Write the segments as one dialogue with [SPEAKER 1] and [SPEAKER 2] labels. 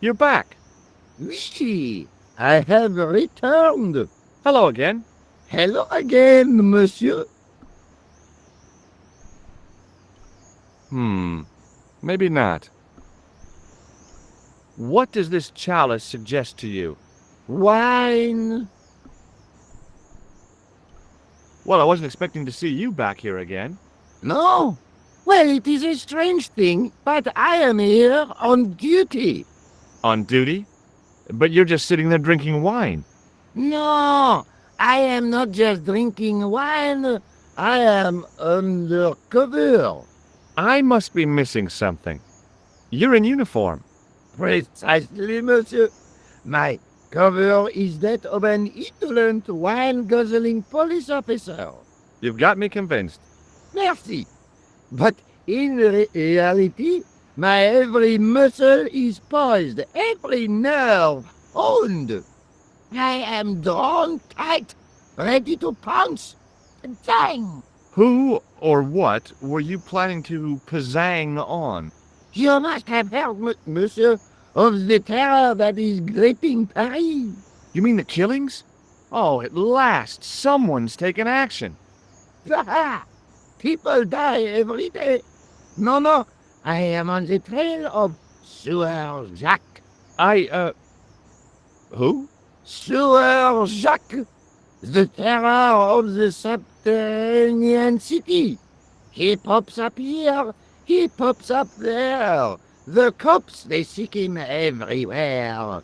[SPEAKER 1] You're back.
[SPEAKER 2] Oui, I have returned.
[SPEAKER 1] Hello again.
[SPEAKER 2] Hello again, monsieur.
[SPEAKER 1] Maybe not. What does this chalice suggest to you?
[SPEAKER 2] Wine.
[SPEAKER 1] Well, I wasn't expecting to see you back here again.
[SPEAKER 2] No? Well, it is a strange thing, but I am here on duty.
[SPEAKER 1] On duty? But you're just sitting there drinking wine.
[SPEAKER 2] No, I am not just drinking wine. I am undercover.
[SPEAKER 1] I must be missing something. You're in uniform.
[SPEAKER 2] Precisely, monsieur. My cover is that of an indolent, wine-guzzling police officer.
[SPEAKER 1] You've got me convinced.
[SPEAKER 2] Merci. But in reality, my every muscle is poised, every nerve honed. I am drawn tight, ready to pounce. Dang!
[SPEAKER 1] Who or what were you planning to pizzang on?
[SPEAKER 2] You must have heard, monsieur, of the terror that is gripping Paris.
[SPEAKER 1] You mean the killings? Oh, at last, someone's taken action.
[SPEAKER 2] People die every day. No, I am on the trail of Sewer Jacques.
[SPEAKER 1] Who?
[SPEAKER 2] Sewer Jacques, the terror of the subterranean city. He pops up here, he pops up there. The cops, they seek him everywhere.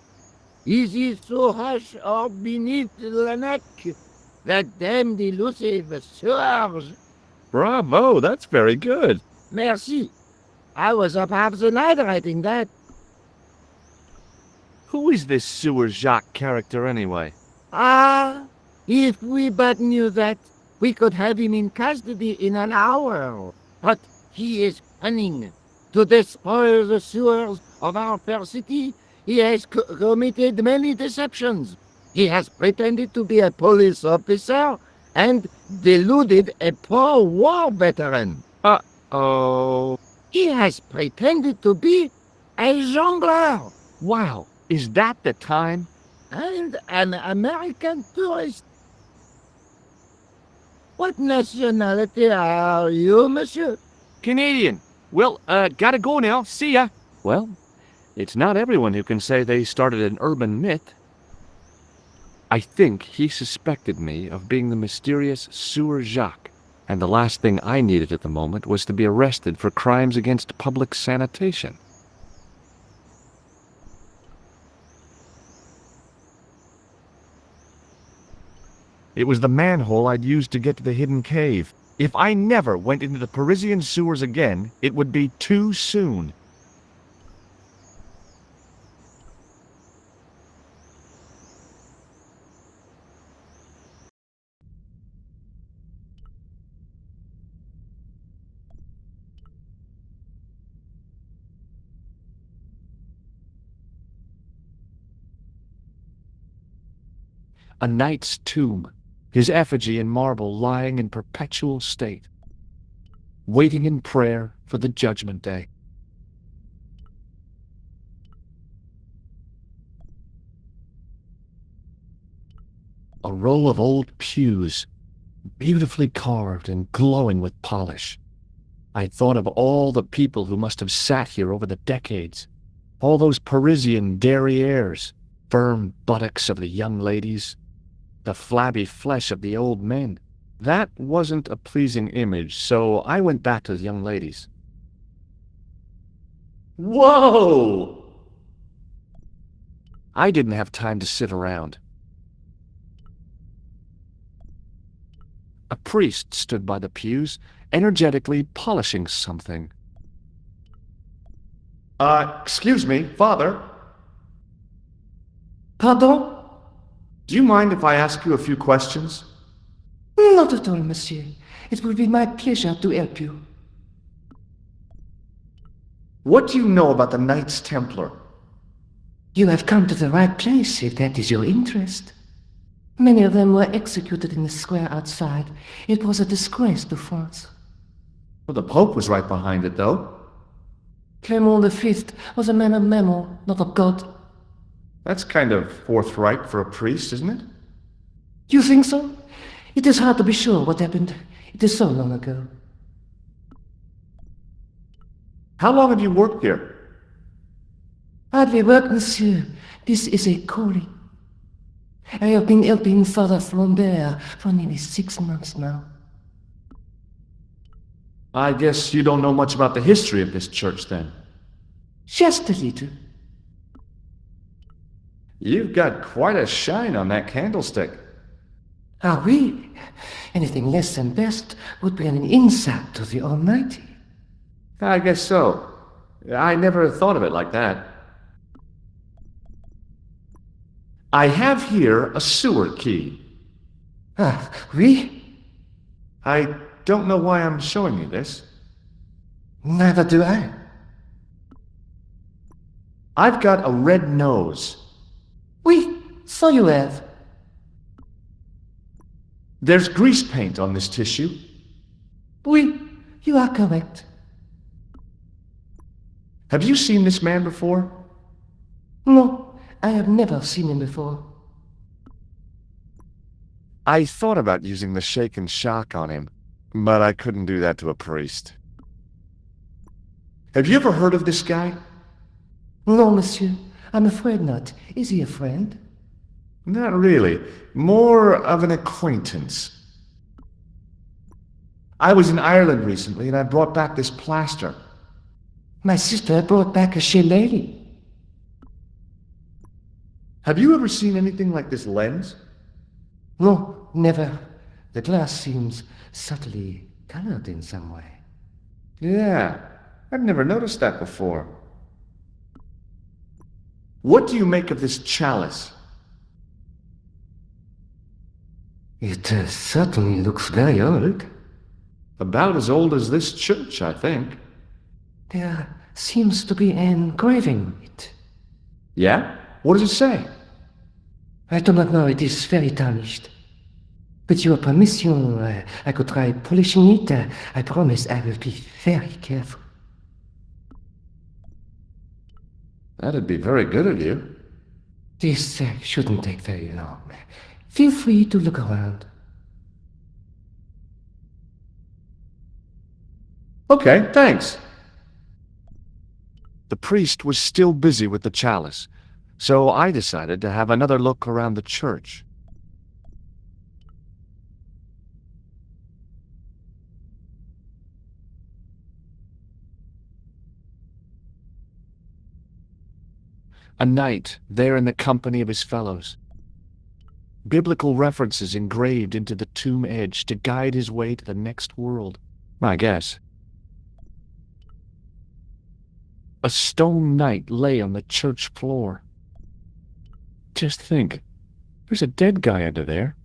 [SPEAKER 2] Is he so hush or beneath the neck? That damned elusive Serge.
[SPEAKER 1] Bravo, that's very good.
[SPEAKER 2] Merci. I was up half the night writing that.
[SPEAKER 1] Who is this Sewer Jacques character anyway?
[SPEAKER 2] Ah, if we but knew that, we could have him in custody in an hour. But he is cunning. To despoil the sewers of our fair city, he has committed many deceptions. He has pretended to be a police officer and deluded a poor war veteran.
[SPEAKER 1] Oh.
[SPEAKER 2] He has pretended to be a jongleur.
[SPEAKER 1] Wow, is that the time?
[SPEAKER 2] And an American tourist. What nationality are you, monsieur?
[SPEAKER 1] Canadian. Well, gotta go now. See ya. Well, it's not everyone who can say they started an urban myth. I think he suspected me of being the mysterious Sewer Jacques, and the last thing I needed at the moment was to be arrested for crimes against public sanitation. It was the manhole I'd used to get to the hidden cave. If I never went into the Parisian sewers again, it would be too soon. A knight's tomb, his effigy in marble lying in perpetual state, waiting in prayer for the judgment day. A row of old pews, beautifully carved and glowing with polish. I thought of all the people who must have sat here over the decades, all those Parisian derrieres, firm buttocks of the young ladies, the flabby flesh of the old men. That wasn't a pleasing image, so I went back to the young ladies. Whoa! I didn't have time to sit around. A priest stood by the pews, energetically polishing something. Excuse me, Father.
[SPEAKER 3] Pardon?
[SPEAKER 1] Do you mind if I ask you a few questions?
[SPEAKER 3] Not at all, monsieur. It will be my pleasure to help you.
[SPEAKER 1] What do you know about the Knights Templar?
[SPEAKER 3] You have come to the right place, if that is your interest. Many of them were executed in the square outside. It was a disgrace to France.
[SPEAKER 1] Well, the Pope was right behind it, though.
[SPEAKER 3] Clement V was a man of mammon, not of God.
[SPEAKER 1] That's kind of forthright for a priest, isn't it?
[SPEAKER 3] You think so? It is hard to be sure what happened. It is so long ago.
[SPEAKER 1] How long have you worked here?
[SPEAKER 3] Hardly work, monsieur. This is a calling. I have been helping Father Flambert for nearly 6 months now.
[SPEAKER 1] I guess you don't know much about the history of this church, then.
[SPEAKER 3] Just a little.
[SPEAKER 1] You've got quite a shine on that candlestick.
[SPEAKER 3] Ah, oui. Anything less than best would be an insult to the Almighty.
[SPEAKER 1] I guess so. I never thought of it like that. I have here a sewer key.
[SPEAKER 3] Ah, oui?
[SPEAKER 1] I don't know why I'm showing you this.
[SPEAKER 3] Neither do I.
[SPEAKER 1] I've got a red nose.
[SPEAKER 3] Oui, so you have.
[SPEAKER 1] There's grease paint on this tissue.
[SPEAKER 3] Oui, you are correct.
[SPEAKER 1] Have you seen this man before?
[SPEAKER 3] No, I have never seen him before.
[SPEAKER 1] I thought about using the shake and shock on him, but I couldn't do that to a priest. Have you ever heard of this guy?
[SPEAKER 3] No, monsieur, I'm afraid not. Is he a friend?
[SPEAKER 1] Not really. More of an acquaintance. I was in Ireland recently and I brought back this plaster.
[SPEAKER 3] My sister brought back a shillelagh.
[SPEAKER 1] Have you ever seen anything like this lens?
[SPEAKER 3] No, never. The glass seems subtly colored in some way.
[SPEAKER 1] Yeah, I've never noticed that before. What do you make of this chalice?
[SPEAKER 3] It certainly looks very old.
[SPEAKER 1] About as old as this church, I think.
[SPEAKER 3] There seems to be an engraving on it.
[SPEAKER 1] Yeah? What does it say?
[SPEAKER 3] I do not know, it is very tarnished. With your permission, I could try polishing it. I promise I will be very careful.
[SPEAKER 1] That'd be very good of you.
[SPEAKER 3] This shouldn't take very long. Feel free to look around.
[SPEAKER 1] Okay, thanks. The priest was still busy with the chalice, so I decided to have another look around the church. A knight there in the company of his fellows. Biblical references engraved into the tomb edge to guide his way to the next world, I guess. A stone knight lay on the church floor. Just think, there's a dead guy under there.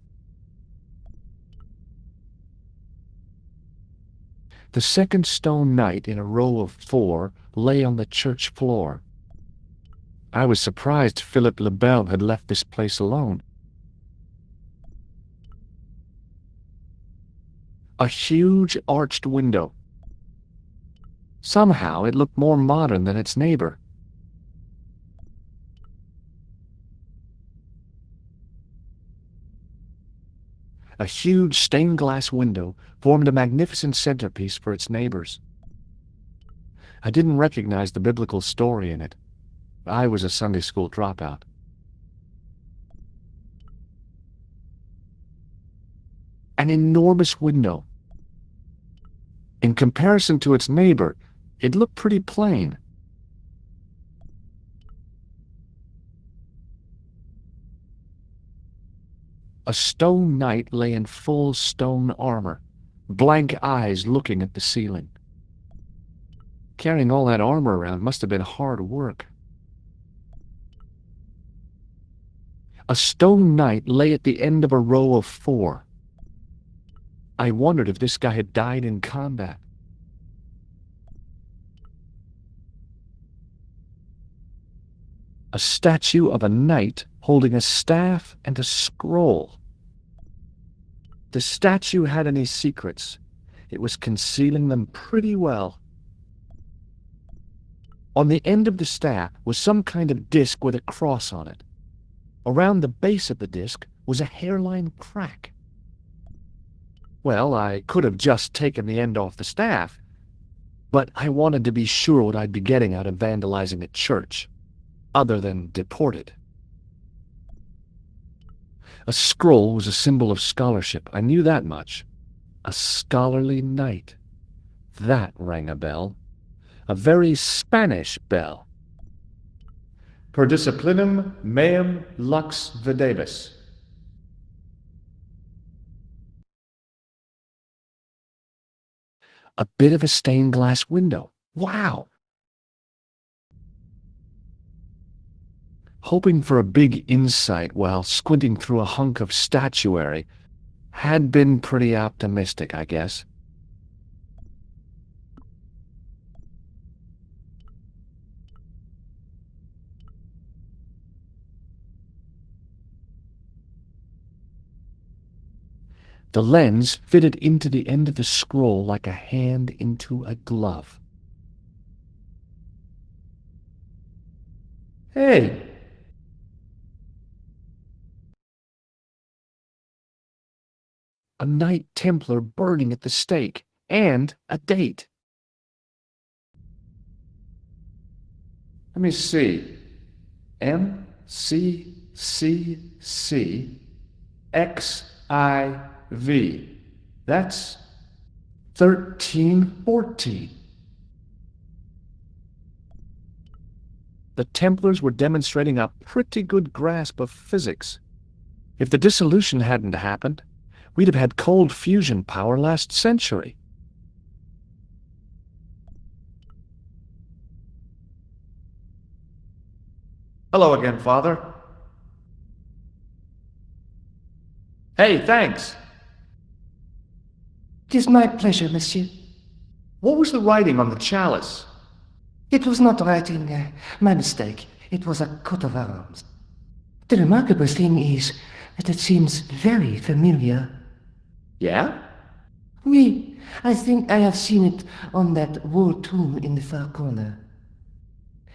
[SPEAKER 1] The second stone knight in a row of 4 lay on the church floor. I was surprised Philip le Bel had left this place alone. A huge arched window. Somehow it looked more modern than its neighbor. A huge stained glass window formed a magnificent centerpiece for its neighbors. I didn't recognize the biblical story in it. I was a Sunday school dropout. An enormous window. In comparison to its neighbor, it looked pretty plain. A stone knight lay in full stone armor, blank eyes looking at the ceiling. Carrying all that armor around must have been hard work. A stone knight lay at the end of a row of 4. I wondered if this guy had died in combat. A statue of a knight holding a staff and a scroll. The statue had any secrets. It was concealing them pretty well. On the end of the staff was some kind of disc with a cross on it. Around the base of the disc was a hairline crack. Well, I could have just taken the end off the staff, but I wanted to be sure what I'd be getting out of vandalizing a church, other than deported. A scroll was a symbol of scholarship. I knew that much. A scholarly knight. That rang a bell. A very Spanish bell. Per disciplinum meum lux videbis. A bit of a stained glass window. Wow! Hoping for a big insight while squinting through a hunk of statuary had been pretty optimistic, I guess. The lens fitted into the end of the scroll like a hand into a glove. Hey! A Knight Templar burning at the stake, and a date. Let me see. MCCCXIV. That's 1314. The Templars were demonstrating a pretty good grasp of physics. If the dissolution hadn't happened, we'd have had cold fusion power last century. Hello again, Father. Hey, thanks.
[SPEAKER 3] It is my pleasure, monsieur.
[SPEAKER 1] What was the writing on the chalice?
[SPEAKER 3] It was not writing, my mistake. It was a coat of arms. The remarkable thing is that it seems very familiar.
[SPEAKER 1] Yeah?
[SPEAKER 3] Oui, I think I have seen it on that wall tomb in the far corner.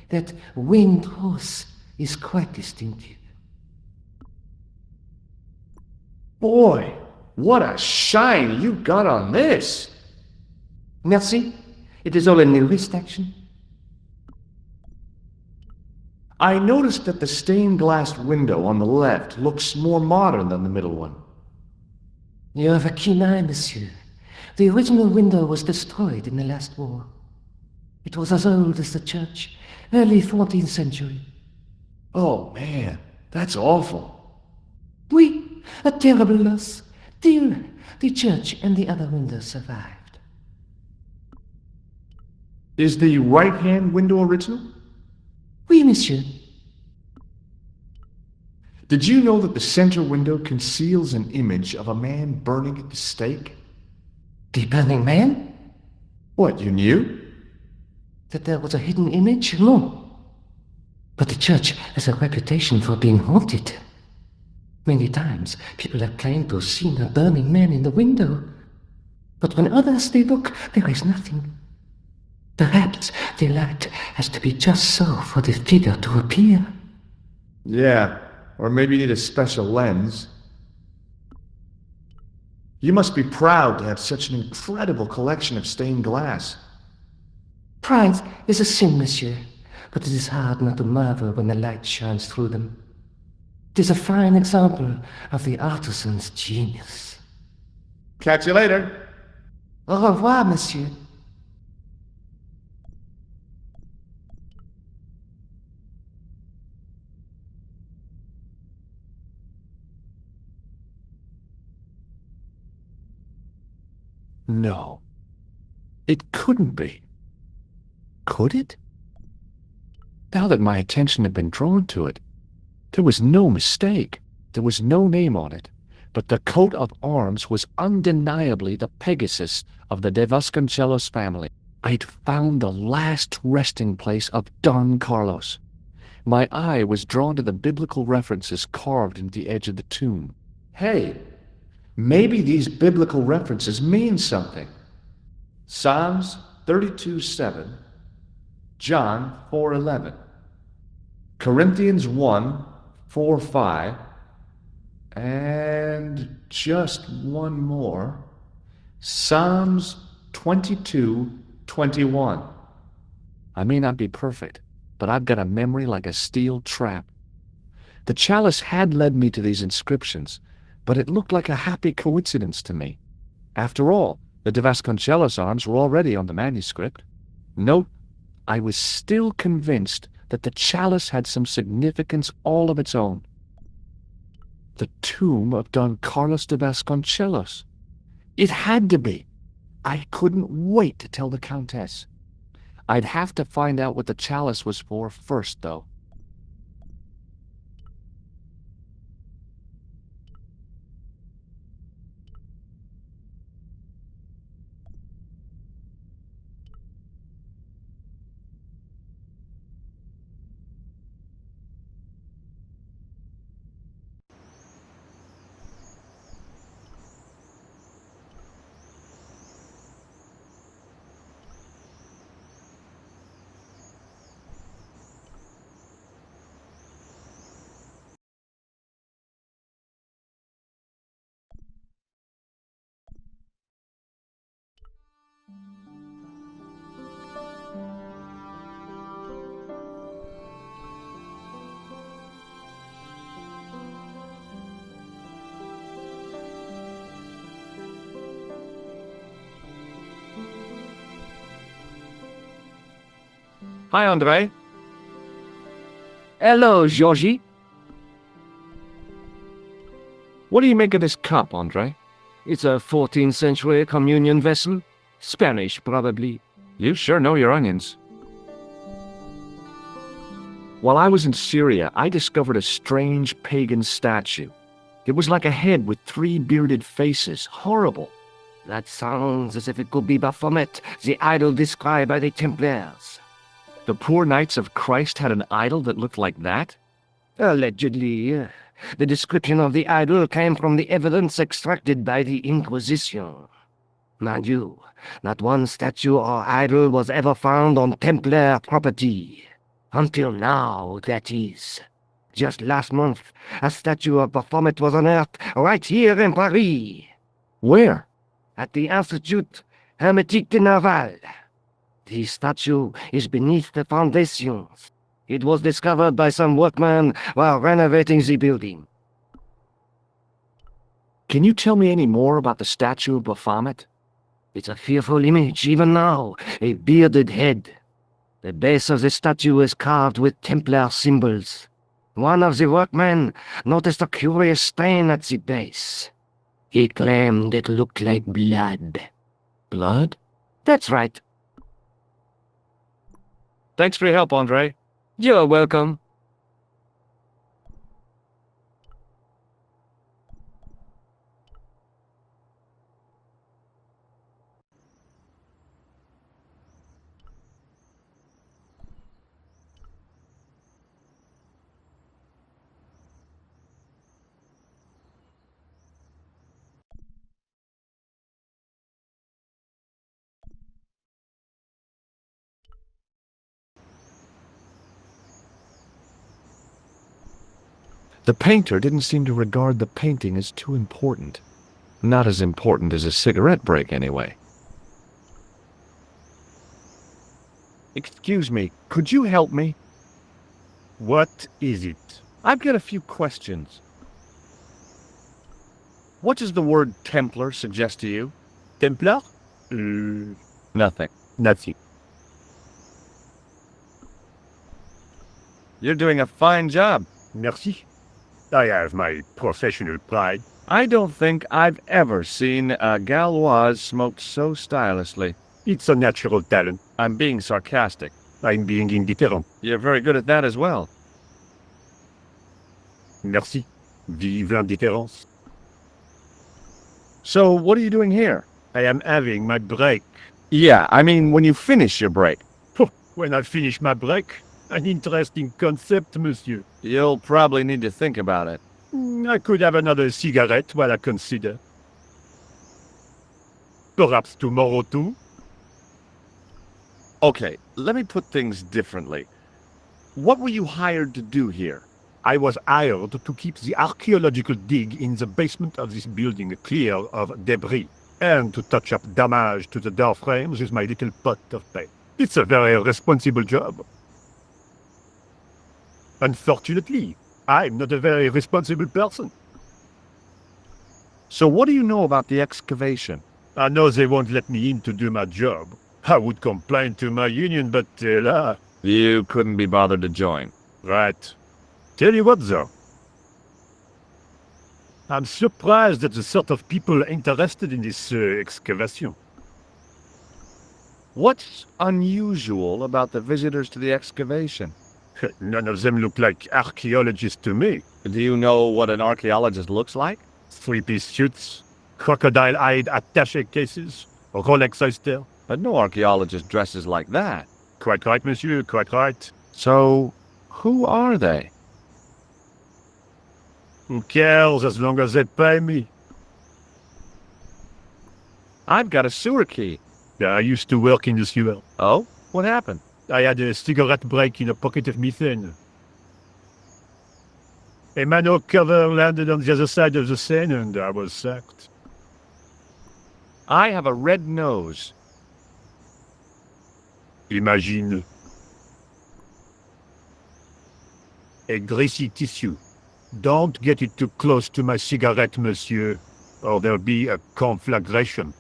[SPEAKER 3] That winged horse is quite distinctive.
[SPEAKER 1] Boy, what a shine you got on this!
[SPEAKER 3] Merci. It is all in the wrist action.
[SPEAKER 1] I noticed that the stained glass window on the left looks more modern than the middle one.
[SPEAKER 3] You have a keen eye, monsieur. The original window was destroyed in the last war. It was as old as the church, early 14th century.
[SPEAKER 1] Oh man, that's awful.
[SPEAKER 3] Oui, a terrible loss. Still, the church and the other windows survived.
[SPEAKER 1] Is the right-hand window original?
[SPEAKER 3] Oui, monsieur.
[SPEAKER 1] Did you know that the center window conceals an image of a man burning at the stake?
[SPEAKER 3] The burning man?
[SPEAKER 1] What, you knew?
[SPEAKER 3] That there was a hidden image? No. But the church has a reputation for being haunted. Many times, people have claimed to have seen a burning man in the window. But when others they look, there is nothing. Perhaps the light has to be just so for the figure to appear.
[SPEAKER 1] Yeah, or maybe you need a special lens. You must be proud to have such an incredible collection of stained glass.
[SPEAKER 3] Pride is a sin, monsieur, but it is hard not to marvel when the light shines through them. It is a fine example of the artisan's genius.
[SPEAKER 1] Catch you later.
[SPEAKER 3] Au revoir, monsieur.
[SPEAKER 1] No. It couldn't be. Could it? Now that my attention had been drawn to it, there was no mistake. There was no name on it, but the coat of arms was undeniably the Pegasus of the de Vasconcelos family. I'd found the last resting place of Don Carlos. My eye was drawn to the biblical references carved into the edge of the tomb. Hey, maybe these biblical references mean something. Psalms 32:7, John 4:11, Corinthians 1:4-5, and just one more, Psalms 22:21. I may not be perfect, but I've got a memory like a steel trap. The chalice had led me to these inscriptions, but it looked like a happy coincidence to me. After all, the de Vasconcelos arms were already on the manuscript. Note, I was still convinced that the chalice had some significance all of its own. The tomb of Don Carlos de Vasconcelos. It had to be. I couldn't wait to tell the Countess. I'd have to find out what the chalice was for first, though. Hi, André.
[SPEAKER 2] Hello, Georgie.
[SPEAKER 1] What do you make of this cup, André?
[SPEAKER 2] It's a 14th century communion vessel. Spanish, probably.
[SPEAKER 1] You sure know your onions. While I was in Syria, I discovered a strange pagan statue. It was like a head with 3 bearded faces. Horrible.
[SPEAKER 2] That sounds as if it could be Baphomet, the idol described by the Templars.
[SPEAKER 1] The poor Knights of Christ had an idol that looked like that?
[SPEAKER 2] Allegedly. The description of the idol came from the evidence extracted by the Inquisition. Mind you, not one statue or idol was ever found on Templar property. Until now, that is. Just last month, a statue of Baphomet was unearthed right here in Paris.
[SPEAKER 1] Where?
[SPEAKER 2] At the Institut Hermétique de Naval. The statue is beneath the foundations. It was discovered by some workmen while renovating the building.
[SPEAKER 1] Can you tell me any more about the statue of Baphomet?
[SPEAKER 2] It's a fearful image, even now, a bearded head. The base of the statue is carved with Templar symbols. One of the workmen noticed a curious stain at the base. He claimed it looked like blood.
[SPEAKER 1] Blood?
[SPEAKER 2] That's right.
[SPEAKER 1] Thanks for your help, André.
[SPEAKER 2] You're welcome.
[SPEAKER 1] The painter didn't seem to regard the painting as too important. Not as important as a cigarette break, anyway. Excuse me, could you help me?
[SPEAKER 4] What is it?
[SPEAKER 1] I've got a few questions. What does the word Templar suggest to you?
[SPEAKER 4] Templar?
[SPEAKER 1] Nothing.
[SPEAKER 4] Nothing.
[SPEAKER 1] You're doing a fine job.
[SPEAKER 4] Merci. I have my professional pride.
[SPEAKER 1] I don't think I've ever seen a Gauloise smoked so stylishly.
[SPEAKER 4] It's a natural talent.
[SPEAKER 1] I'm being sarcastic.
[SPEAKER 4] I'm being indifferent.
[SPEAKER 1] You're very good at that as well.
[SPEAKER 4] Merci. Vive l'indifférence.
[SPEAKER 1] So, what are you doing here?
[SPEAKER 4] I am having my break.
[SPEAKER 1] Yeah, I mean when you finish your break.
[SPEAKER 4] When I finish my break, an interesting concept, monsieur.
[SPEAKER 1] You'll probably need to think about it.
[SPEAKER 4] I could have another cigarette while I consider. Perhaps tomorrow too?
[SPEAKER 1] Okay, let me put things differently. What were you hired to do here?
[SPEAKER 4] I was hired to keep the archaeological dig in the basement of this building clear of debris, and to touch up damage to the door frames with my little pot of paint. It's a very responsible job. Unfortunately, I'm not a very responsible person.
[SPEAKER 1] So what do you know about the excavation?
[SPEAKER 4] I know they won't let me in to do my job. I would complain to my union, but
[SPEAKER 1] You couldn't be bothered to join.
[SPEAKER 4] right. Tell you what, though. I'm surprised at the sort of people interested in this excavation.
[SPEAKER 1] What's unusual about the visitors to the excavation?
[SPEAKER 4] None of them look like archaeologists to me.
[SPEAKER 1] Do you know what an archaeologist looks like?
[SPEAKER 4] Three-piece suits, crocodile-eyed attaché cases, Rolex oyster.
[SPEAKER 1] But no archaeologist dresses like that.
[SPEAKER 4] Quite right, monsieur, quite right.
[SPEAKER 1] So, who are they?
[SPEAKER 4] Who cares as long as they pay me?
[SPEAKER 1] I've got a sewer key.
[SPEAKER 4] I used to work in the sewer.
[SPEAKER 1] Oh? What happened?
[SPEAKER 4] I had a cigarette break in a pocket of methane. A manhole cover landed on the other side of the Seine and I was sacked.
[SPEAKER 1] I have a red nose.
[SPEAKER 4] Imagine. A greasy tissue. Don't get it too close to my cigarette, monsieur, or there'll be a conflagration.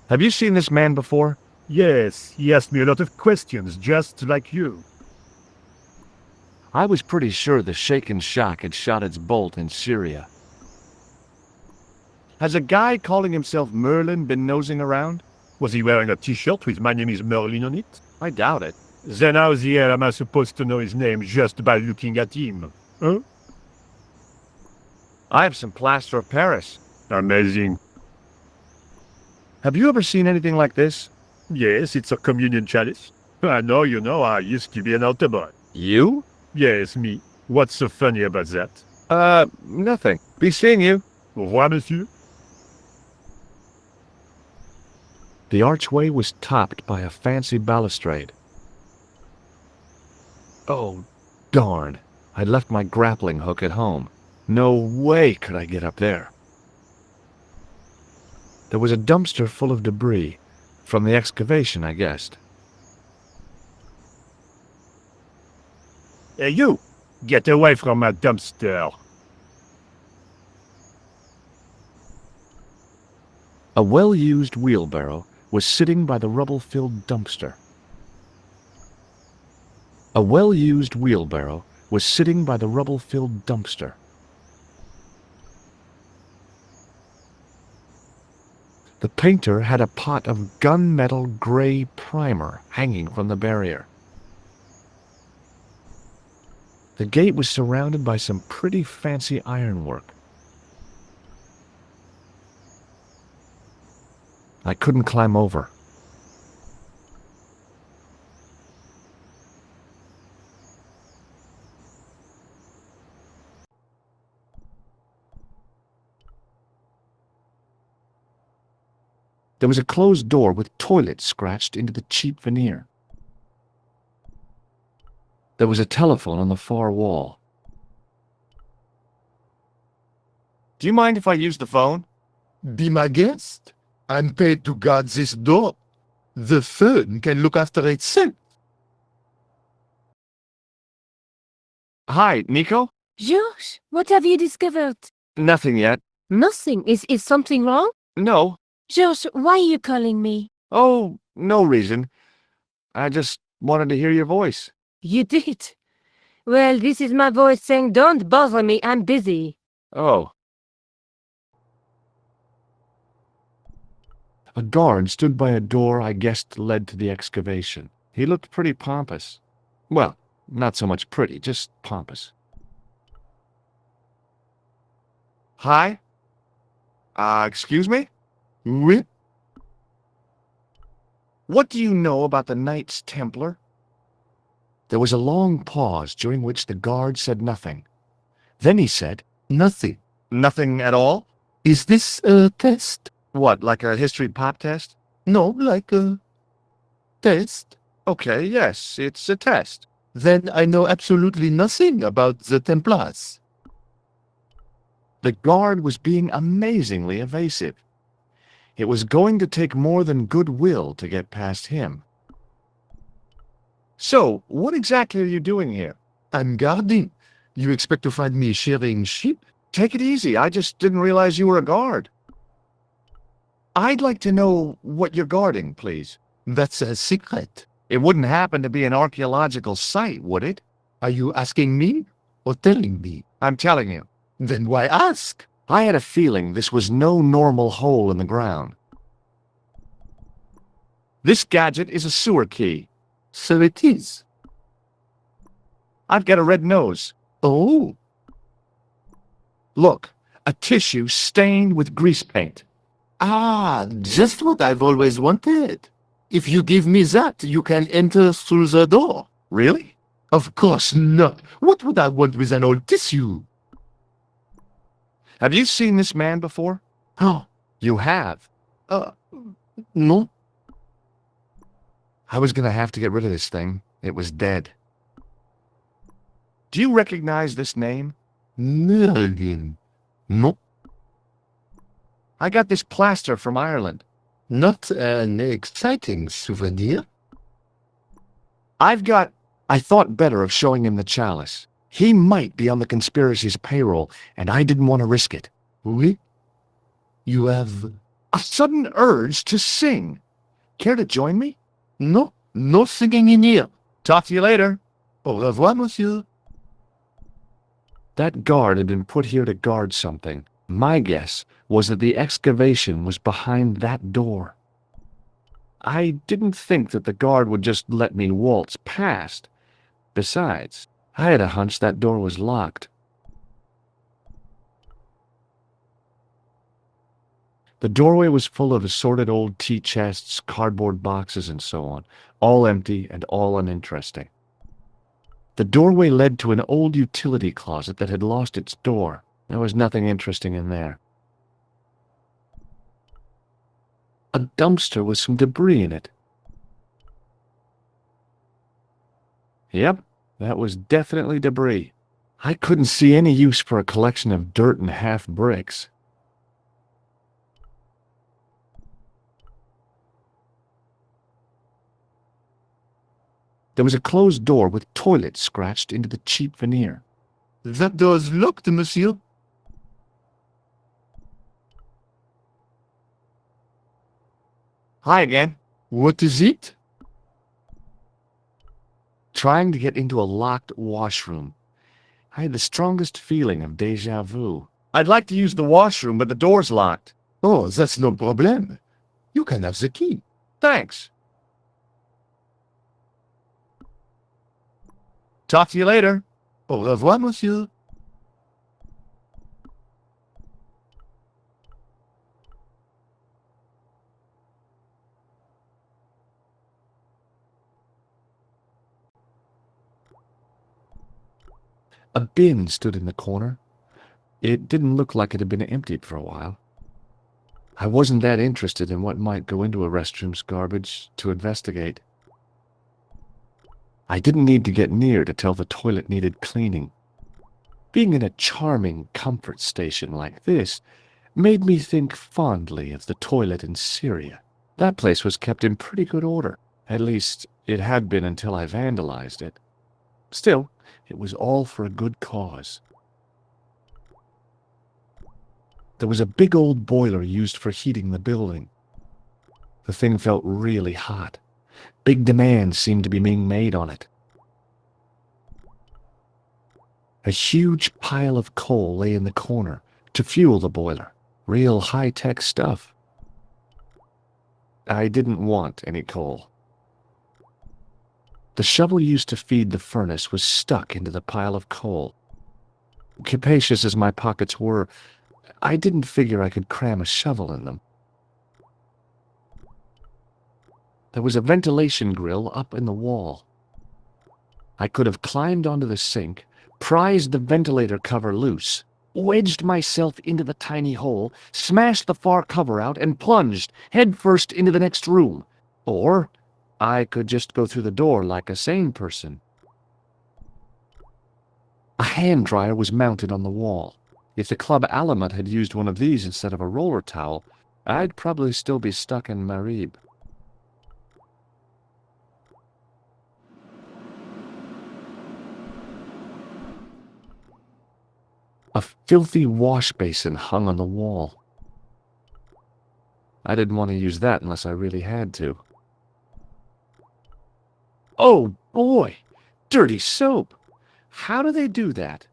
[SPEAKER 1] Have you seen this man before?
[SPEAKER 4] Yes, he asked me a lot of questions, just like you.
[SPEAKER 1] I was pretty sure the shaken shock had shot its bolt in Syria. Has a guy calling himself Merlin been nosing around?
[SPEAKER 4] Was he wearing a t-shirt with "My name is Merlin" on it?
[SPEAKER 1] I doubt it.
[SPEAKER 4] Then how the hell am I supposed to know his name just by looking at him? Huh?
[SPEAKER 1] I have some plaster of Paris.
[SPEAKER 4] Amazing.
[SPEAKER 1] Have you ever seen anything like this?
[SPEAKER 4] Yes, it's a communion chalice. I know, you know, I used to be an altar boy.
[SPEAKER 1] You?
[SPEAKER 4] Yes, me. What's so funny about that?
[SPEAKER 1] Nothing. Be seeing you.
[SPEAKER 4] Au revoir, monsieur.
[SPEAKER 1] The archway was topped by a fancy balustrade. Oh, darn. I'd left my grappling hook at home. No way could I get up there. There was a dumpster full of debris. From the excavation, I guessed.
[SPEAKER 4] Hey, you! Get away from my dumpster.
[SPEAKER 1] A well-used wheelbarrow was sitting by the rubble-filled dumpster. A well-used wheelbarrow was sitting by the rubble-filled dumpster. The painter had a pot of gunmetal gray primer hanging from the barrier. The gate was surrounded by some pretty fancy ironwork. I couldn't climb over. There was a closed door with toilet scratched into the cheap veneer. There was a telephone on the far wall. Do you mind if I use the phone?
[SPEAKER 5] Be my guest. I'm paid to guard this door. The phone can look after itself.
[SPEAKER 1] Hi, Nico?
[SPEAKER 6] Georges, what have you discovered?
[SPEAKER 1] Nothing yet.
[SPEAKER 6] Nothing. Is something wrong?
[SPEAKER 1] No.
[SPEAKER 6] Georges, why are you calling me?
[SPEAKER 1] Oh, no reason. I just wanted to hear your voice.
[SPEAKER 6] You did. Well, this is my voice saying, don't bother me, I'm busy.
[SPEAKER 1] Oh. A guard stood by a door I guessed led to the excavation. He looked pretty pompous. Well, not so much pretty, just pompous. Hi? Excuse me?
[SPEAKER 5] Oui?
[SPEAKER 1] What do you know about the Knights Templar? There was a long pause during which the guard said nothing. Then he said,
[SPEAKER 5] Nothing.
[SPEAKER 1] Nothing at all?
[SPEAKER 5] Is this a test?
[SPEAKER 1] What, like a history pop test?
[SPEAKER 5] No, like a test.
[SPEAKER 1] Okay, yes, it's a test.
[SPEAKER 5] Then I know absolutely nothing about the Templars.
[SPEAKER 1] The guard was being amazingly evasive. It was going to take more than goodwill to get past him. So, what exactly are you doing here?
[SPEAKER 5] I'm guarding. You expect to find me shearing sheep?
[SPEAKER 1] Take it easy, I just didn't realize you were a guard. I'd like to know what you're guarding, please.
[SPEAKER 5] That's a secret.
[SPEAKER 1] It wouldn't happen to be an archaeological site, would it?
[SPEAKER 5] Are you asking me or telling me?
[SPEAKER 1] I'm telling you.
[SPEAKER 5] Then why ask?
[SPEAKER 1] I had a feeling this was no normal hole in the ground. This gadget is a sewer key.
[SPEAKER 5] So it is.
[SPEAKER 1] I've got a red nose.
[SPEAKER 5] Oh,
[SPEAKER 1] Look, a tissue stained with grease paint.
[SPEAKER 5] just what I've always wanted. If you give me that, you can enter through the door.
[SPEAKER 1] Really?
[SPEAKER 5] Of course not. What would I want with an old tissue?
[SPEAKER 1] Have you seen this man before?
[SPEAKER 5] Oh,
[SPEAKER 1] You have.
[SPEAKER 5] no.
[SPEAKER 1] I was gonna have to get rid of this thing. It was dead. Do you recognize this name?
[SPEAKER 5] Merlin. No,
[SPEAKER 1] I got this plaster from Ireland.
[SPEAKER 5] not an exciting souvenir.
[SPEAKER 1] I thought better of showing him the chalice. He might be on the conspiracy's payroll, and I didn't want to risk it.
[SPEAKER 5] Oui. You have...
[SPEAKER 1] A sudden urge to sing. Care to join me?
[SPEAKER 5] No, no singing in here.
[SPEAKER 1] Talk to you later.
[SPEAKER 5] Au revoir, monsieur.
[SPEAKER 1] That guard had been put here to guard something. My guess was that the excavation was behind that door. I didn't think that the guard would just let me waltz past. Besides, I had a hunch that door was locked. The doorway was full of assorted old tea chests, cardboard boxes, and so on, all empty and all uninteresting. The doorway led to an old utility closet that had lost its door. There was nothing interesting in there. A dumpster with some debris in it. Yep, that was definitely debris. I couldn't see any use for a collection of dirt and half bricks. There was a closed door with toilet scratched into the cheap veneer.
[SPEAKER 5] That door's locked, monsieur.
[SPEAKER 1] Hi again.
[SPEAKER 5] What is it?
[SPEAKER 1] Trying to get into a locked washroom. I had the strongest feeling of déjà vu. I'd like to use the washroom, but the door's locked.
[SPEAKER 5] Oh, that's no problem. You can have the key.
[SPEAKER 1] Thanks. Talk to you later.
[SPEAKER 5] Au revoir, monsieur.
[SPEAKER 1] A bin stood in the corner. It didn't look like it had been emptied for a while. I wasn't that interested in what might go into a restroom's garbage to investigate. I didn't need to get near to tell the toilet needed cleaning. Being in a charming comfort station like this made me think fondly of the toilet in Syria. That place was kept in pretty good order. At least, it had been until I vandalized it. Still, it was all for a good cause. There was a big old boiler used for heating the building. The thing felt really hot. Big demands seemed to be being made on it. A huge pile of coal lay in the corner to fuel the boiler. Real high-tech stuff. I didn't want any coal. The shovel used to feed the furnace was stuck into the pile of coal. Capacious as my pockets were, I didn't figure I could cram a shovel in them. There was a ventilation grill up in the wall. I could have climbed onto the sink, prized the ventilator cover loose, wedged myself into the tiny hole, smashed the far cover out, and plunged headfirst into the next room. Or I could just go through the door like a sane person. A hand dryer was mounted on the wall. If the club Alamut had used one of these instead of a roller towel, I'd probably still be stuck in Marib. A filthy wash basin hung on the wall. I didn't want to use that unless I really had to. Oh boy! Dirty soap! How do they do that?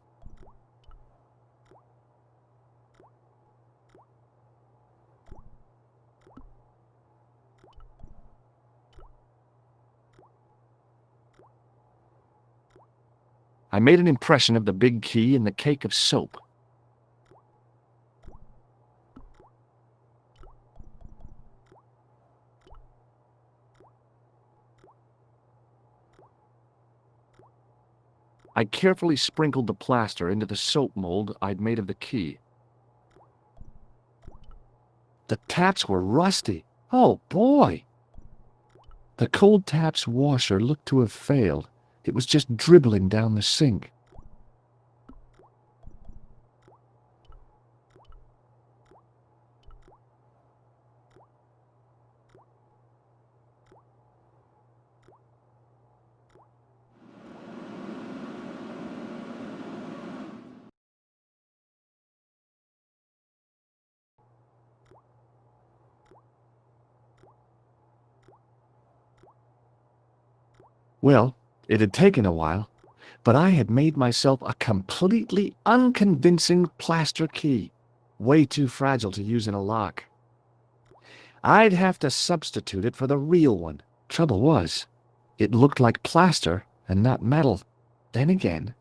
[SPEAKER 1] I made an impression of the big key in the cake of soap. I carefully sprinkled the plaster into the soap mold I'd made of the key. The taps were rusty. Oh boy! The cold taps washer looked to have failed. It was just dribbling down the sink. Well, it had taken a while, but I had made myself a completely unconvincing plaster key, way too fragile to use in a lock. I'd have to substitute it for the real one. Trouble was, it looked like plaster and not metal. Then again,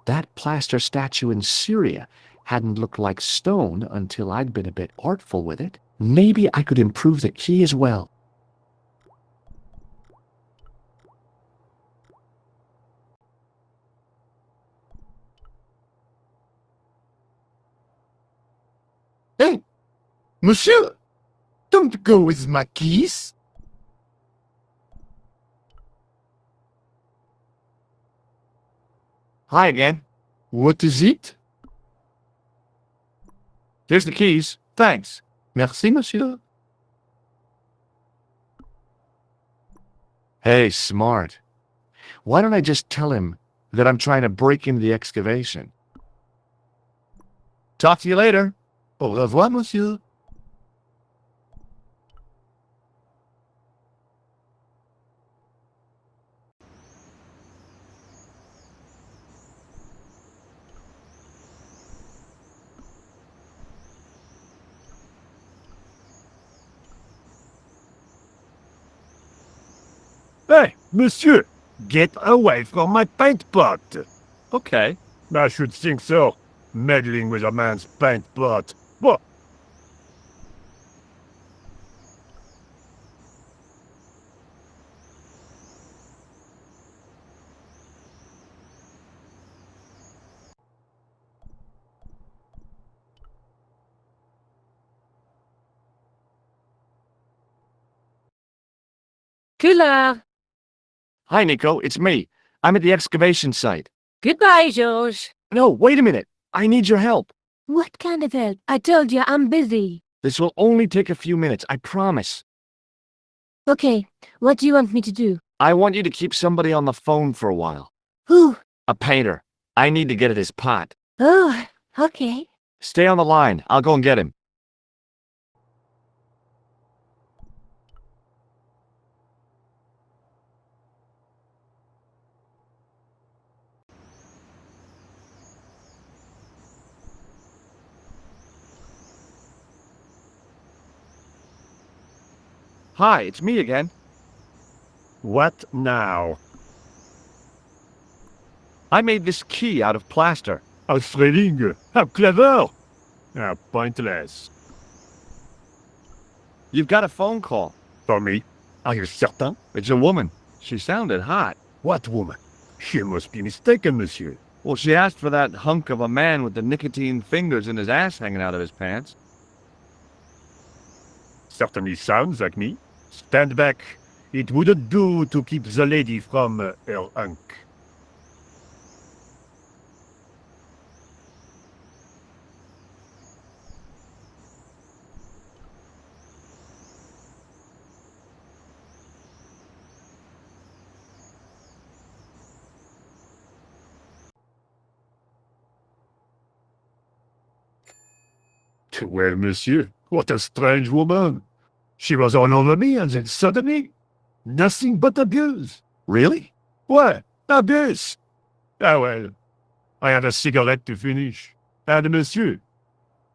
[SPEAKER 1] that plaster statue in Syria hadn't looked like stone until I'd been a bit artful with it. Maybe I could improve the key as well.
[SPEAKER 5] Hey, monsieur, don't go with my keys.
[SPEAKER 1] Hi again.
[SPEAKER 5] What is it?
[SPEAKER 1] Here's the keys. Thanks.
[SPEAKER 5] Merci, monsieur.
[SPEAKER 1] Hey, smart. Why don't I just tell him that I'm trying to break into the excavation? Talk to you later.
[SPEAKER 5] Au revoir, monsieur.
[SPEAKER 4] Hey, monsieur, get away from my paint pot.
[SPEAKER 1] Okay.
[SPEAKER 4] I should think so. Meddling with a man's paint pot. What?
[SPEAKER 6] Couleur.
[SPEAKER 1] Hi, Nico. It's me. I'm at the excavation site.
[SPEAKER 6] Goodbye, George.
[SPEAKER 1] No, wait a minute. I need your help.
[SPEAKER 6] What kind of help? I told you I'm busy.
[SPEAKER 1] This will only take a few minutes, I promise.
[SPEAKER 6] Okay, what do you want me to do?
[SPEAKER 1] I want you to keep somebody on the phone for a while.
[SPEAKER 6] Who?
[SPEAKER 1] A painter. I need to get at his pot.
[SPEAKER 6] Oh, okay.
[SPEAKER 1] Stay on the line. I'll go and get him. Hi, it's me again.
[SPEAKER 4] What now?
[SPEAKER 1] I made this key out of plaster.
[SPEAKER 4] A thrilling. How clever. How pointless.
[SPEAKER 1] You've got a phone call.
[SPEAKER 4] For me? Are you certain?
[SPEAKER 1] It's a woman. She sounded hot.
[SPEAKER 4] What woman? She must be mistaken, monsieur.
[SPEAKER 7] Well, she asked for that hunk of a man with the nicotine fingers and his ass hanging out of his pants.
[SPEAKER 4] Certainly sounds like me. Stand back. It wouldn't do to keep the lady from her hunk. Well, monsieur, what a strange woman. She was all over me, and then suddenly, nothing but abuse.
[SPEAKER 7] Really?
[SPEAKER 4] What? Abuse? Ah well, I had a cigarette to finish. And monsieur,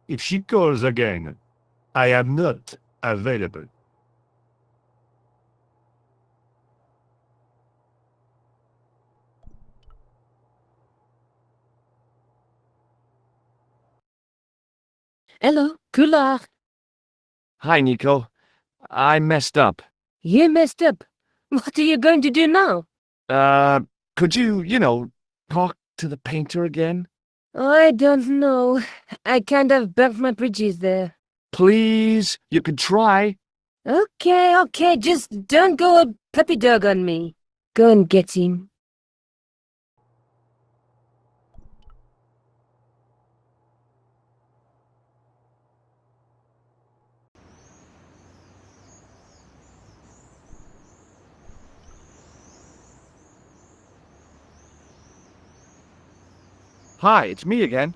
[SPEAKER 4] if she calls again, I am not available.
[SPEAKER 6] Hello, Couloir.
[SPEAKER 7] Hi, Nico. I messed up.
[SPEAKER 6] You messed up. What are you going to do now?
[SPEAKER 7] Could you, talk to the painter again?
[SPEAKER 6] I don't know. I kind of burnt my bridges there.
[SPEAKER 7] Please? You could try.
[SPEAKER 6] Okay, just don't go a puppy dog on me. Go and get him.
[SPEAKER 7] Hi, it's me again.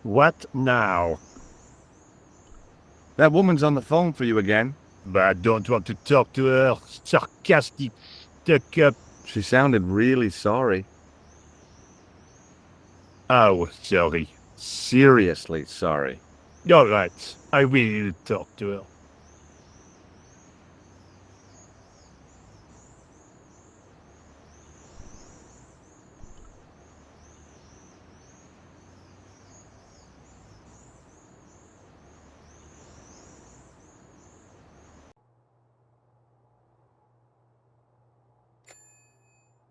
[SPEAKER 4] What now?
[SPEAKER 7] That woman's on the phone for you again.
[SPEAKER 4] But I don't want to talk to her. Sarcastic, stuck-up.
[SPEAKER 7] She sounded really sorry.
[SPEAKER 4] Oh, sorry.
[SPEAKER 7] Seriously sorry.
[SPEAKER 4] All right, I will talk to her.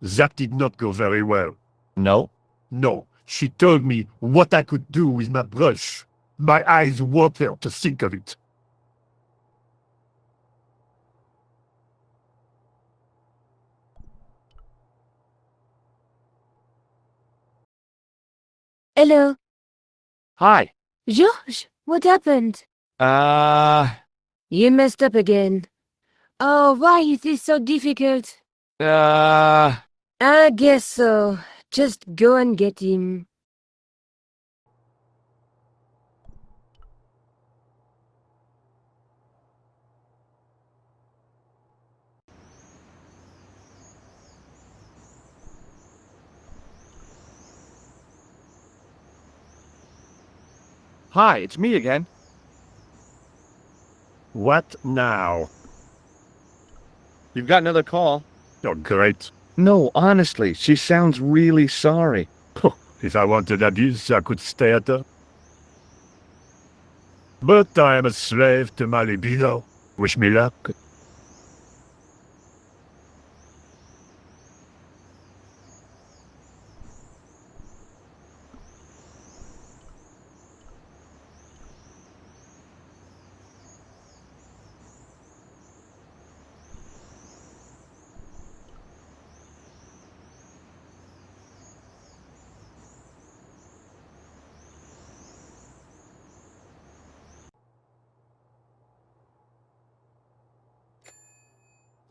[SPEAKER 4] That did not go very well.
[SPEAKER 7] No?
[SPEAKER 4] No, she told me what I could do with my brush. My eyes water to think of it.
[SPEAKER 6] Hello.
[SPEAKER 7] Hi.
[SPEAKER 6] George, what happened?
[SPEAKER 7] You
[SPEAKER 6] You messed up again. Oh, why is this so difficult? I guess so. Just go and get him.
[SPEAKER 7] Hi, it's me again.
[SPEAKER 4] What now?
[SPEAKER 7] You've got another call.
[SPEAKER 4] Oh, great.
[SPEAKER 7] No, honestly, she sounds really sorry.
[SPEAKER 4] If I wanted abuse, I could stay at her. But I am a slave to my libido. Wish me luck.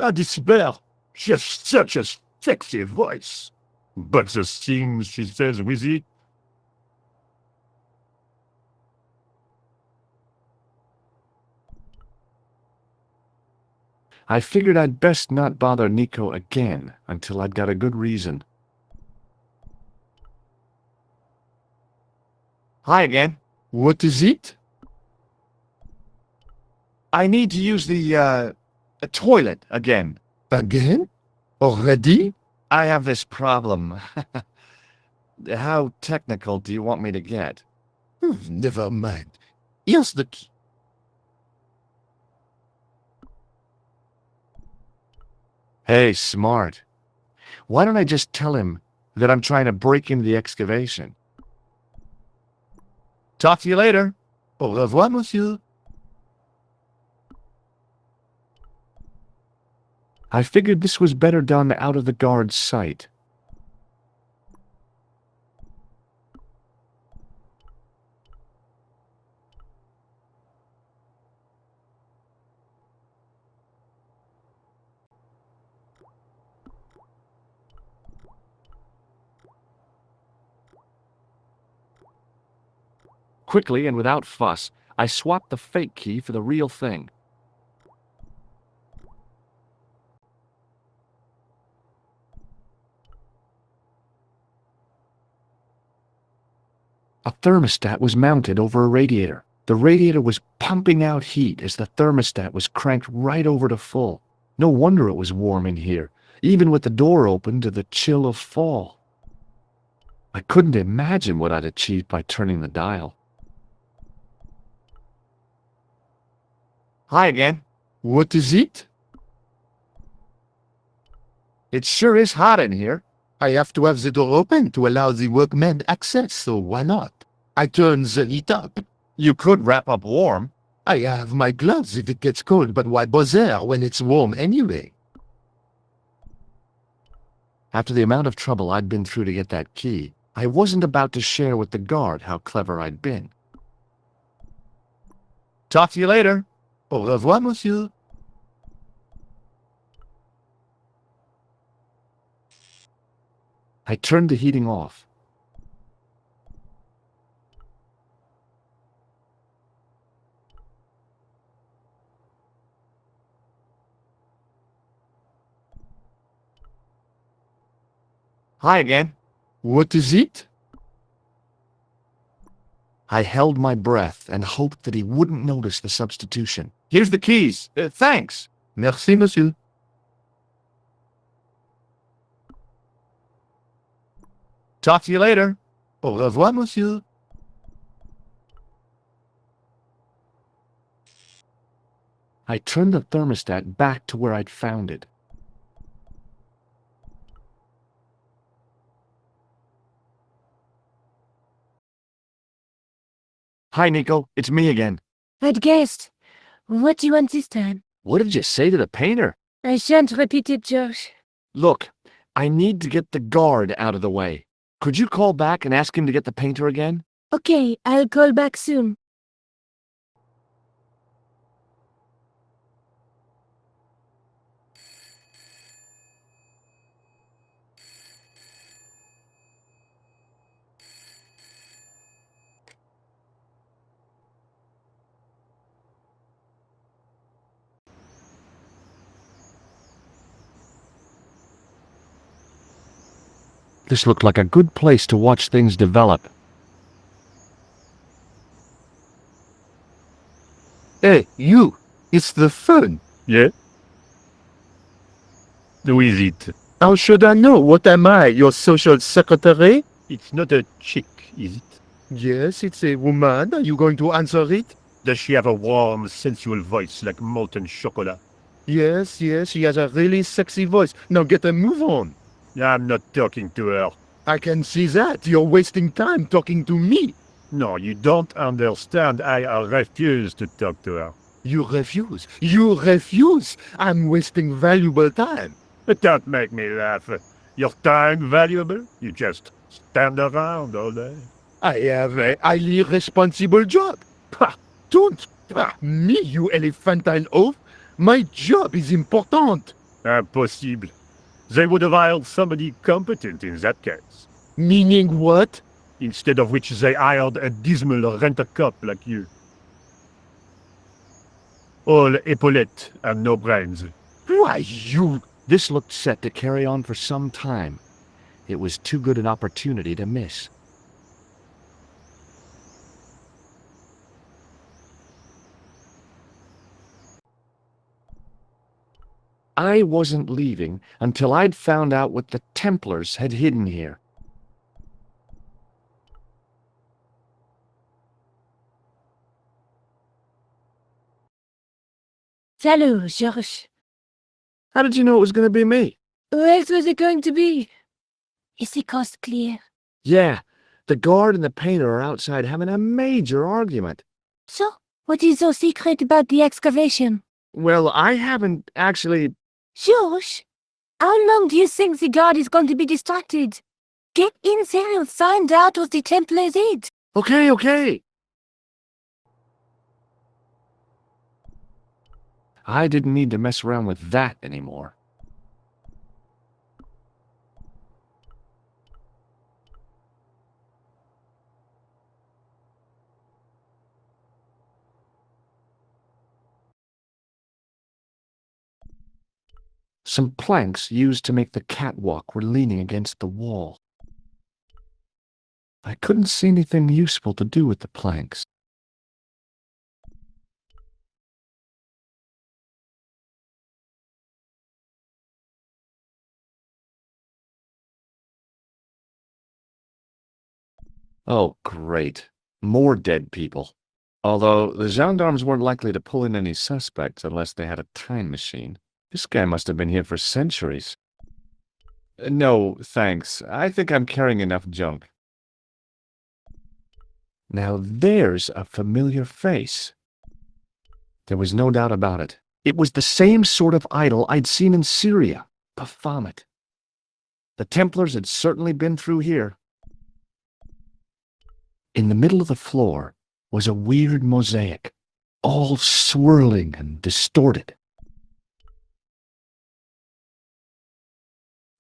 [SPEAKER 4] I despair. She has such a sexy voice. But the things she says with it.
[SPEAKER 1] I figured I'd best not bother Nico again until I'd got a good reason.
[SPEAKER 7] Hi again.
[SPEAKER 5] What is it?
[SPEAKER 7] I need to use the toilet again.
[SPEAKER 5] Again? Already?
[SPEAKER 7] I have this problem. How technical do you want me to get?
[SPEAKER 5] Never mind. Here's the key.
[SPEAKER 1] Hey, smart. Why don't I just tell him
[SPEAKER 7] that I'm trying to break into the excavation. Talk to you later.
[SPEAKER 5] Au revoir, monsieur.
[SPEAKER 1] I figured this was better done out of the guard's sight. Quickly and without fuss, I swapped the fake key for the real thing. A thermostat was mounted over a radiator. The radiator was pumping out heat as the thermostat was cranked right over to full. No wonder it was warm in here, even with the door open to the chill of fall. I couldn't imagine what I'd achieved by turning the dial.
[SPEAKER 7] Hi again.
[SPEAKER 5] What is it?
[SPEAKER 7] It sure is hot in here.
[SPEAKER 5] I have to have the door open to allow the workmen access, so why not? I turn the heat up.
[SPEAKER 7] You could wrap up warm.
[SPEAKER 5] I have my gloves if it gets cold, but why bother when it's warm anyway?
[SPEAKER 1] After the amount of trouble I'd been through to get that key, I wasn't about to share with the guard how clever I'd been.
[SPEAKER 7] Talk to you later.
[SPEAKER 5] Au revoir, monsieur.
[SPEAKER 1] I turned the heating off.
[SPEAKER 7] Hi again.
[SPEAKER 5] What is it?
[SPEAKER 1] I held my breath and hoped that he wouldn't notice the substitution.
[SPEAKER 7] Here's the keys. Thanks.
[SPEAKER 5] Merci, monsieur.
[SPEAKER 7] Talk to you later.
[SPEAKER 5] Au revoir, monsieur.
[SPEAKER 1] I turned the thermostat back to where I'd found it.
[SPEAKER 7] Hi, Nico. It's me again.
[SPEAKER 6] I'd guessed. What do you want this time?
[SPEAKER 1] What did you say to the painter?
[SPEAKER 6] I shan't repeat it, Josh.
[SPEAKER 1] Look, I need to get the guard out of the way. Could you call back and ask him to get the painter again?
[SPEAKER 6] Okay, I'll call back soon.
[SPEAKER 1] This looked like a good place to watch things develop.
[SPEAKER 5] Hey, you! It's the fun.
[SPEAKER 4] Yeah? Who is it?
[SPEAKER 5] How should I know? What am I, your social secretary?
[SPEAKER 4] It's not a chick, is it?
[SPEAKER 5] Yes, it's a woman. Are you going to answer it?
[SPEAKER 4] Does she have a warm, sensual voice like molten chocolate?
[SPEAKER 5] Yes, she has a really sexy voice. Now get a move on.
[SPEAKER 4] I'm not talking to her.
[SPEAKER 5] I can see that. You're wasting time talking to me.
[SPEAKER 4] No, you don't understand. I refuse to talk to her.
[SPEAKER 5] You refuse. You refuse. I'm wasting valuable time.
[SPEAKER 4] But don't make me laugh. Your time valuable? You just stand around all day.
[SPEAKER 5] I have a highly responsible job. Pah, don't. Me, you elephantine oaf. My job is important.
[SPEAKER 4] Impossible. They would have hired somebody competent in that case.
[SPEAKER 5] Meaning what?
[SPEAKER 4] Instead of which they hired a dismal rent-a-cop like you. All epaulettes and no brains.
[SPEAKER 5] Why, you...
[SPEAKER 1] This looked set to carry on for some time. It was too good an opportunity to miss. I wasn't leaving until I'd found out what the Templars had hidden here.
[SPEAKER 6] Salut, Josh.
[SPEAKER 1] How did you know it was going to be me?
[SPEAKER 6] Who else was it going to be? Is the coast clear?
[SPEAKER 1] Yeah, the guard and the painter are outside having a major argument.
[SPEAKER 6] So, what is so secret about the excavation?
[SPEAKER 1] Well, I haven't actually...
[SPEAKER 6] George, how long do you think the guard is going to be distracted? Get in there and find out what the Templars did.
[SPEAKER 1] Okay. I didn't need to mess around with that anymore. Some planks used to make the catwalk were leaning against the wall. I couldn't see anything useful to do with the planks. Oh, great. More dead people. Although the gendarmes weren't likely to pull in any suspects unless they had a time machine. This guy must have been here for centuries. No, thanks. I think I'm carrying enough junk. Now there's a familiar face. There was no doubt about it. It was the same sort of idol I'd seen in Syria, Baphomet. The Templars had certainly been through here. In the middle of the floor was a weird mosaic, all swirling and distorted.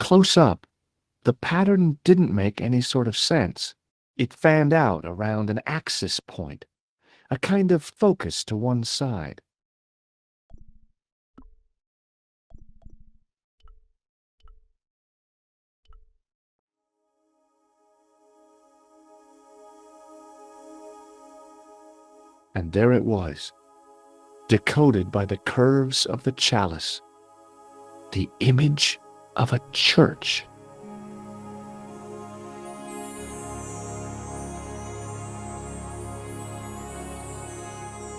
[SPEAKER 1] Close up, the pattern didn't make any sort of sense. It fanned out around an axis point, a kind of focus to one side. And there it was, decoded by the curves of the chalice, the image of a church.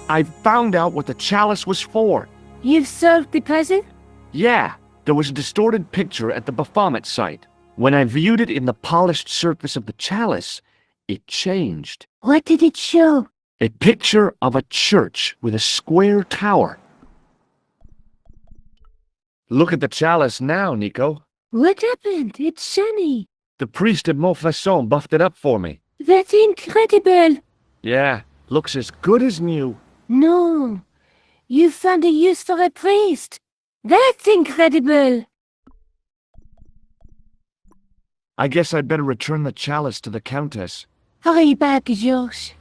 [SPEAKER 1] I found out what the chalice was for.
[SPEAKER 6] You've solved the puzzle?
[SPEAKER 1] Yeah, there was a distorted picture at the Baphomet site. When I viewed it in the polished surface of the chalice, it changed.
[SPEAKER 6] What did it show?
[SPEAKER 1] A picture of a church with a square tower. Look at the chalice now, Nico.
[SPEAKER 6] What happened? It's shiny.
[SPEAKER 1] The priest at Montfauçon buffed it up for me.
[SPEAKER 6] That's incredible.
[SPEAKER 1] Yeah, looks as good as new.
[SPEAKER 6] No, you found a use for a priest. That's incredible.
[SPEAKER 1] I guess I'd better return the chalice to the Countess.
[SPEAKER 6] Hurry back, George.